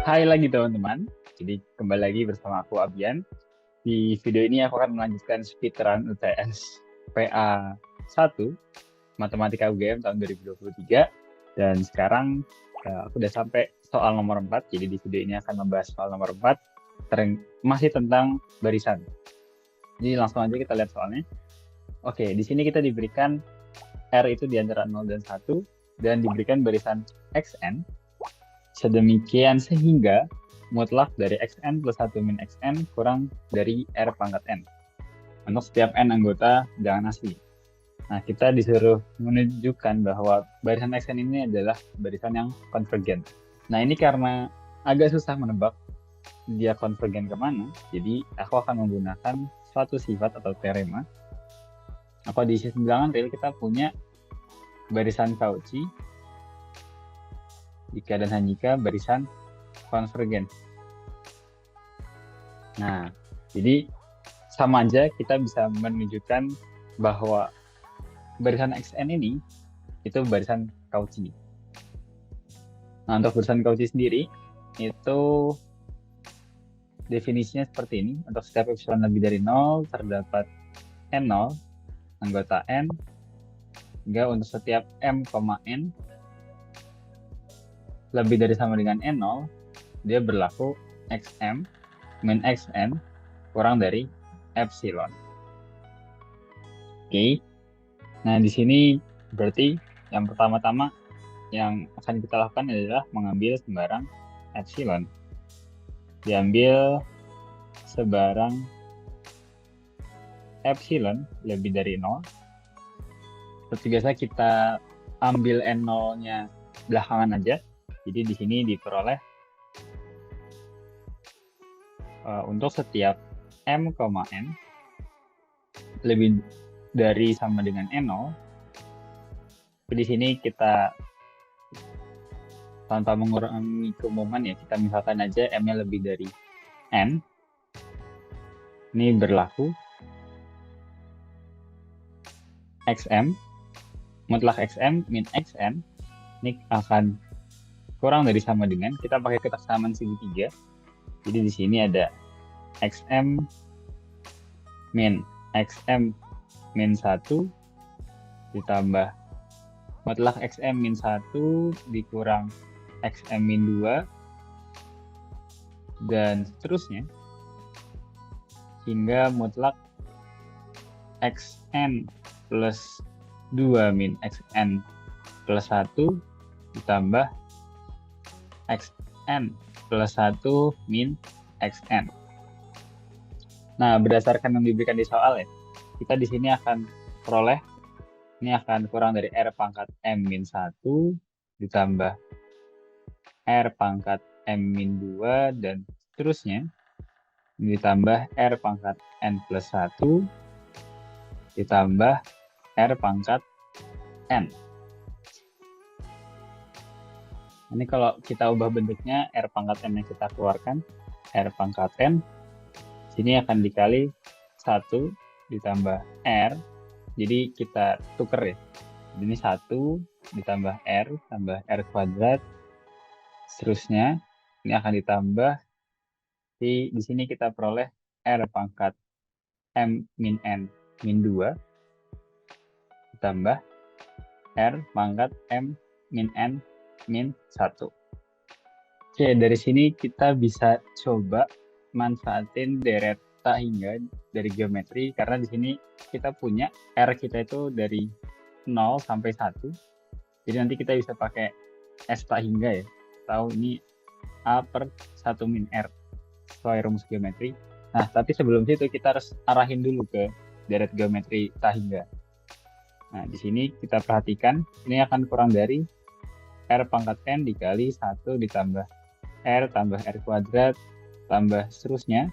Hai lagi teman-teman, jadi kembali lagi bersama aku Abian. Di video ini aku akan melanjutkan speedrun UTS PA 1 Matematika UGM tahun 2023. Dan sekarang aku udah sampai soal nomor 4. Jadi di video ini akan membahas soal nomor 4 masih tentang barisan. Jadi langsung aja kita lihat soalnya. Oke, di sini kita diberikan R itu di antara 0 dan 1 dan diberikan barisan XN sedemikian sehingga mutlak dari xn plus 1 min xn kurang dari r pangkat n untuk setiap n anggota bilangan asli. Nah, kita disuruh menunjukkan bahwa barisan xn ini adalah barisan yang konvergen. Nah, ini karena agak susah menebak dia konvergen kemana, jadi aku akan menggunakan suatu sifat atau teorema. Apa di sistem bilangan real kita punya barisan Cauchy jika dan hanya jika barisan konvergen. Nah, jadi sama aja kita bisa menunjukkan bahwa barisan XN ini itu barisan Cauchy. Nah, untuk barisan Cauchy sendiri itu definisinya seperti ini. Untuk setiap epsilon lebih dari 0 terdapat N0 anggota N, hingga untuk setiap M, N lebih dari sama dengan N0, dia berlaku XM min XN kurang dari epsilon. Oke. Nah, di sini berarti yang pertama-tama yang akan kita lakukan adalah mengambil sembarang epsilon. Diambil sebarang epsilon lebih dari 0. Seperti biasa kita ambil N0-nya belakangan aja. Jadi di sini diperoleh untuk setiap M, N lebih dari sama dengan N0. Di sini kita tanpa mengurangi keumuman ya, kita misalkan aja M-nya lebih dari N. Ini berlaku XM, mutlak XM min XN, ini akan kurang dari sama dengan, kita pakai kesamaan segitiga. Jadi di sini ada XM min XM min 1 ditambah mutlak XM min 1 dikurang XM min 2 dan seterusnya hingga mutlak XN plus 2 min XN plus 1 ditambah XN plus 1 min XN. Nah, berdasarkan yang diberikan di soal ya, kita di sini akan peroleh, ini akan kurang dari R pangkat M min 1 ditambah R pangkat M min 2 dan seterusnya ditambah R pangkat N plus 1 ditambah R pangkat N. Ini kalau kita ubah bentuknya, R pangkat N yang kita keluarkan, R pangkat N, sini akan dikali 1 ditambah R, jadi kita tuker ya. Ini 1 ditambah R, tambah R kuadrat, seterusnya, ini akan ditambah, di sini kita peroleh R pangkat M min N min 2, ditambah R pangkat M min N min 1. Oke, dari sini kita bisa coba manfaatin deret tak hingga dari geometri, karena di sini kita punya R kita itu dari 0 sampai 1. Jadi nanti kita bisa pakai S tak hingga ya. Tahu ini A per 1 min R sesuai rumus geometri. Nah, tapi sebelum itu kita harus arahin dulu ke deret geometri tak hingga. Nah, di sini kita perhatikan ini akan kurang dari R pangkat N dikali 1 ditambah R tambah R kuadrat tambah seterusnya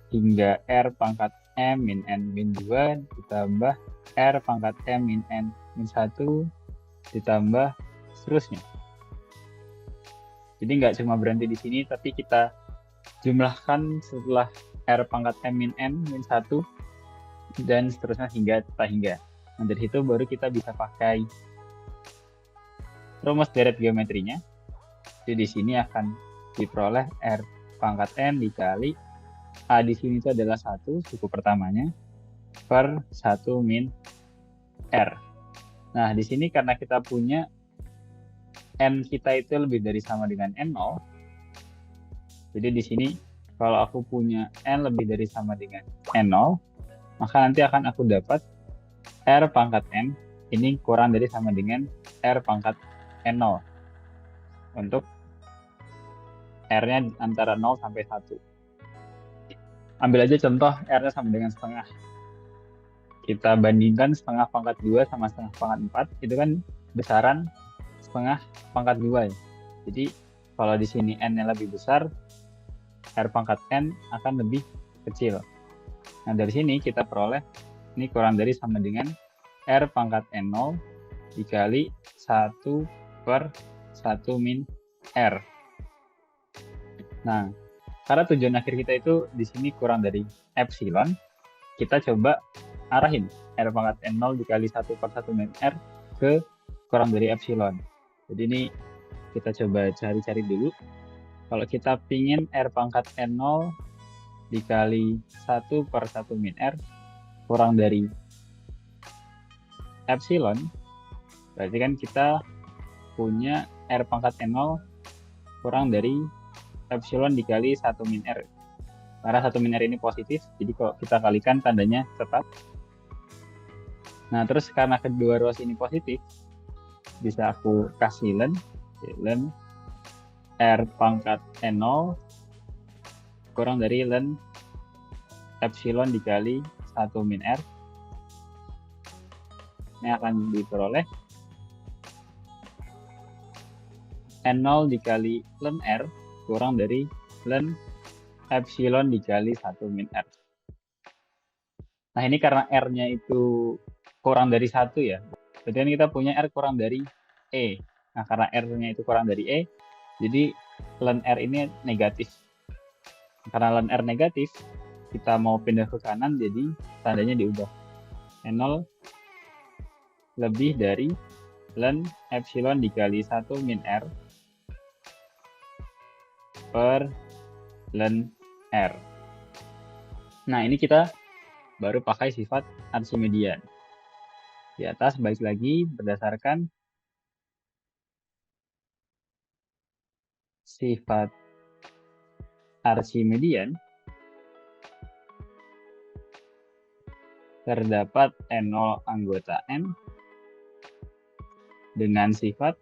hingga R pangkat M min N min 2 ditambah R pangkat M min N min 1 ditambah seterusnya. Jadi nggak cuma berhenti di sini, tapi kita jumlahkan setelah R pangkat M min N min 1 dan seterusnya hingga tak hingga. Nah, dari situ baru kita bisa pakai rumus deret geometrinya. Jadi di sini akan diperoleh R pangkat N dikali A di sini itu adalah 1, suku pertamanya, per 1 min R. Nah, di sini karena kita punya N kita itu lebih dari sama dengan N0, jadi di sini kalau aku punya N lebih dari sama dengan N0, maka nanti akan aku dapat R pangkat N ini kurang dari sama dengan R pangkat N0 untuk R-nya antara 0 sampai 1. Ambil aja contoh R-nya sama dengan setengah. Kita bandingkan setengah pangkat 2 sama setengah pangkat 4, itu kan besaran setengah pangkat 2 ya. Jadi kalau di sini N-nya lebih besar, R pangkat N akan lebih kecil. Nah, dari sini kita peroleh ini kurang dari sama dengan R pangkat N0 dikali 1 per 1 min R. Nah, karena tujuan akhir kita itu di sini kurang dari epsilon, kita coba arahin R pangkat N0 dikali 1 per 1 min R ke kurang dari epsilon. Jadi ini kita coba cari-cari dulu. Kalau kita pingin R pangkat N0 dikali 1 per 1 min R kurang dari epsilon, berarti kan kita punya R pangkat N0 kurang dari epsilon dikali 1 min R. Karena 1 min R ini positif, jadi kalau kita kalikan tandanya tetap. Nah, terus karena kedua ruas ini positif, bisa aku kasih ln R pangkat N0 kurang dari ln epsilon dikali 1 min R. Ini akan diperoleh N0 dikali ln R kurang dari ln epsilon dikali 1 min R. Nah, ini karena R-nya itu kurang dari 1 ya. Berarti kan kita punya R kurang dari E. Nah, karena R-nya itu kurang dari E, jadi ln R ini negatif. Karena ln R negatif, kita mau pindah ke kanan, jadi tandanya diubah. N0 lebih dari ln epsilon dikali 1 min R per ln R. Nah, ini kita baru pakai sifat Archimedean. Di atas balik lagi berdasarkan sifat Archimedean terdapat N0 anggota N dengan sifat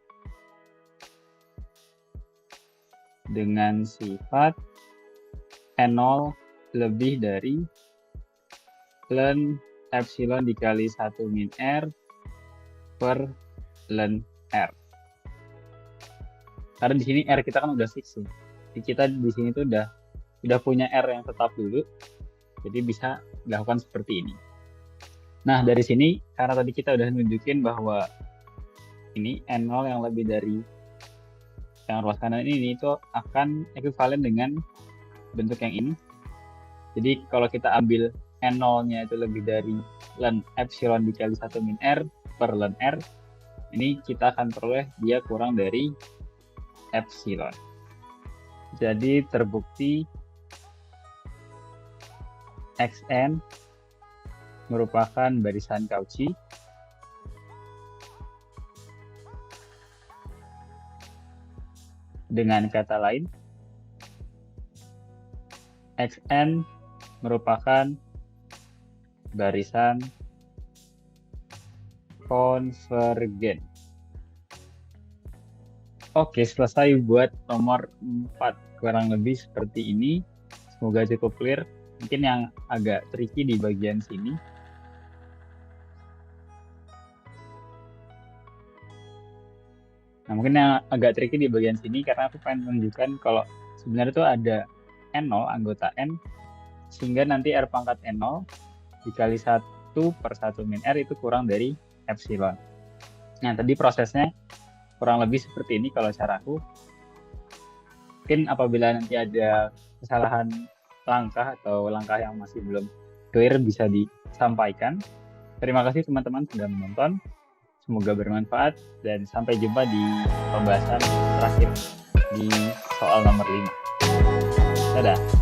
N0 lebih dari ln epsilon dikali 1 min R per ln R. Karena di sini R kita kan udah fix ya. Jadi kita di sini tuh udah punya R yang tetap dulu. Jadi bisa dilakukan seperti ini. Nah, dari sini karena tadi kita udah nunjukin bahwa ini N0 yang lebih dari yang ruas kanan ini itu akan ekuivalen dengan bentuk yang ini. Jadi kalau kita ambil N0-nya itu lebih dari ln epsilon dikali 1 min R per ln R, ini kita akan peroleh dia kurang dari epsilon. Jadi terbukti Xn merupakan barisan Cauchy dengan kata lain, Xn merupakan barisan konvergen. Oke, selesai buat nomor 4. Kurang lebih seperti ini. Semoga cukup clear. Mungkin yang agak tricky di bagian sini. Nah, mungkin yang agak tricky di bagian sini karena aku pengen menunjukkan kalau sebenarnya itu ada N0 anggota N, sehingga nanti R pangkat N0 dikali 1 per 1 min R itu kurang dari epsilon. Nah, tadi prosesnya kurang lebih seperti ini kalau caraku. Mungkin apabila nanti ada kesalahan langkah atau langkah yang masih belum clear bisa disampaikan. Terima kasih teman-teman sudah menonton. Semoga bermanfaat dan sampai jumpa di pembahasan terakhir di soal nomor 5. Dadah.